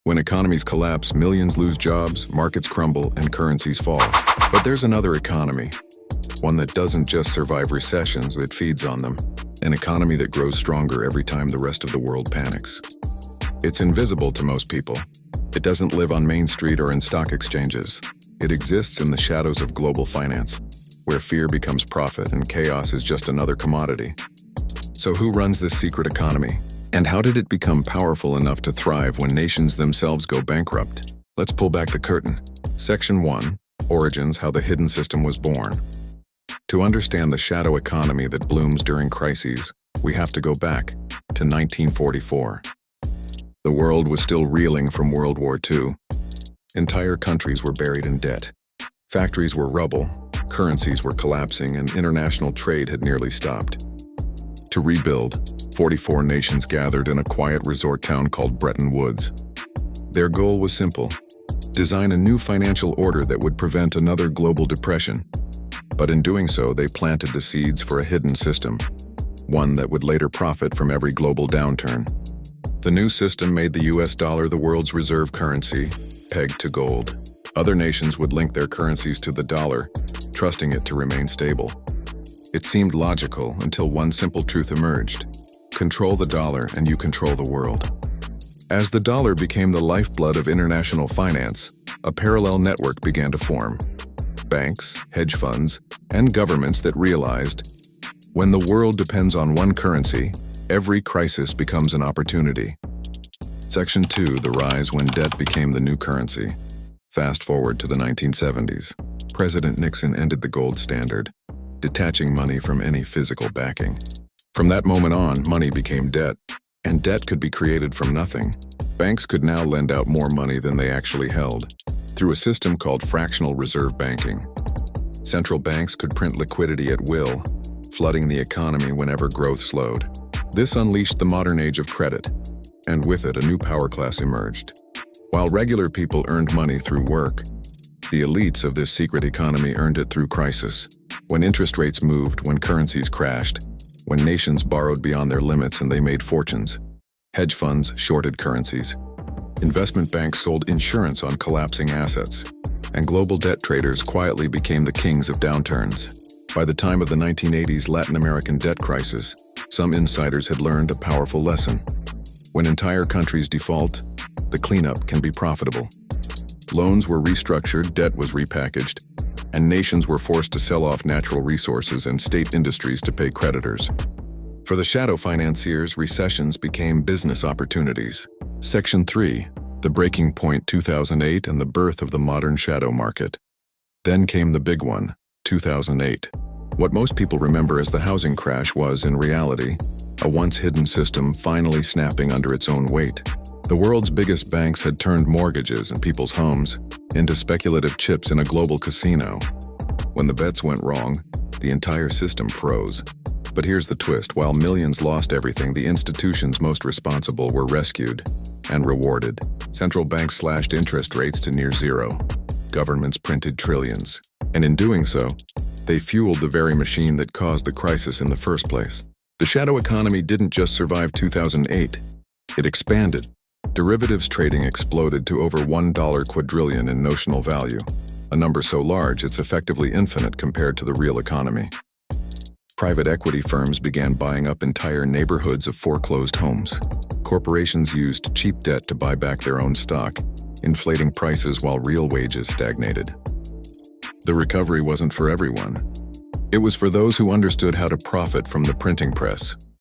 When economies collapse, millions lose jobs, markets crumble, and currencies fall. But there's another economy, one that doesn't just survive recessions, it feeds on them. An economy that grows stronger every time the rest of the world panics. It's invisible to most people. It doesn't live on Main Street or in stock exchanges. It exists in the shadows of global finance, where fear becomes profit and chaos is just another commodity. So who runs this secret economy? And how did it become powerful enough to thrive when nations themselves go bankrupt? Let's pull back the curtain. Section 1, Origins: How the Hidden System Was Born. To understand the shadow economy that blooms during crises, we have to go back to 1944. The world was still reeling from World War II. Entire countries were buried in debt. Factories were rubble, currencies were collapsing, and international trade had nearly stopped. To rebuild, 44 nations gathered in a quiet resort town called Bretton Woods. Their goal was simple: design a new financial order that would prevent another global depression. But in doing so, they planted the seeds for a hidden system, one that would later profit from every global downturn. The new system made the US dollar the world's reserve currency, pegged to gold. Other nations would link their currencies to the dollar, trusting it to remain stable. It seemed logical until one simple truth emerged: control the dollar and you control the world. As the dollar became the lifeblood of international finance, a parallel network began to form. Banks, hedge funds, and governments that realized, when the world depends on one currency, every crisis becomes an opportunity. Section 2, The Rise when Debt Became the New Currency. Fast forward to the 1970s. President Nixon ended the gold standard, detaching money from any physical backing. From that moment on, money became debt, and debt could be created from nothing. Banks could now lend out more money than they actually held, through a system called fractional reserve banking. Central banks could print liquidity at will, flooding the economy whenever growth slowed. This unleashed the modern age of credit, and with it a new power class emerged. While regular people earned money through work, the elites of this secret economy earned it through crisis. When interest rates moved, when currencies crashed, when nations borrowed beyond their limits and they made fortunes, hedge funds shorted currencies. Investment banks sold insurance on collapsing assets, and global debt traders quietly became the kings of downturns. By the time of the 1980s Latin American debt crisis, some insiders had learned a powerful lesson. When entire countries default, the cleanup can be profitable. Loans were restructured, debt was repackaged, and nations were forced to sell off natural resources and state industries to pay creditors. For the shadow financiers, recessions became business opportunities. Section 3, The Breaking Point: 2008 and the Birth of the Modern Shadow Market. Then came the big one, 2008. What most people remember as the housing crash was, in reality, a once-hidden system finally snapping under its own weight. The world's biggest banks had turned mortgages and people's homes into speculative chips in a global casino. When the bets went wrong, the entire system froze. But here's the twist: while millions lost everything, the institutions most responsible were rescued and rewarded. Central banks slashed interest rates to near zero. Governments printed trillions. And in doing so, they fueled the very machine that caused the crisis in the first place. The shadow economy didn't just survive 2008. It expanded. Derivatives trading exploded to over $1 quadrillion in notional value, a number so large it's effectively infinite compared to the real economy. Private equity firms began buying up entire neighborhoods of foreclosed homes. Corporations used cheap debt to buy back their own stock, inflating prices while real wages stagnated. The recovery wasn't for everyone. It was for those who understood how to profit from the printing press.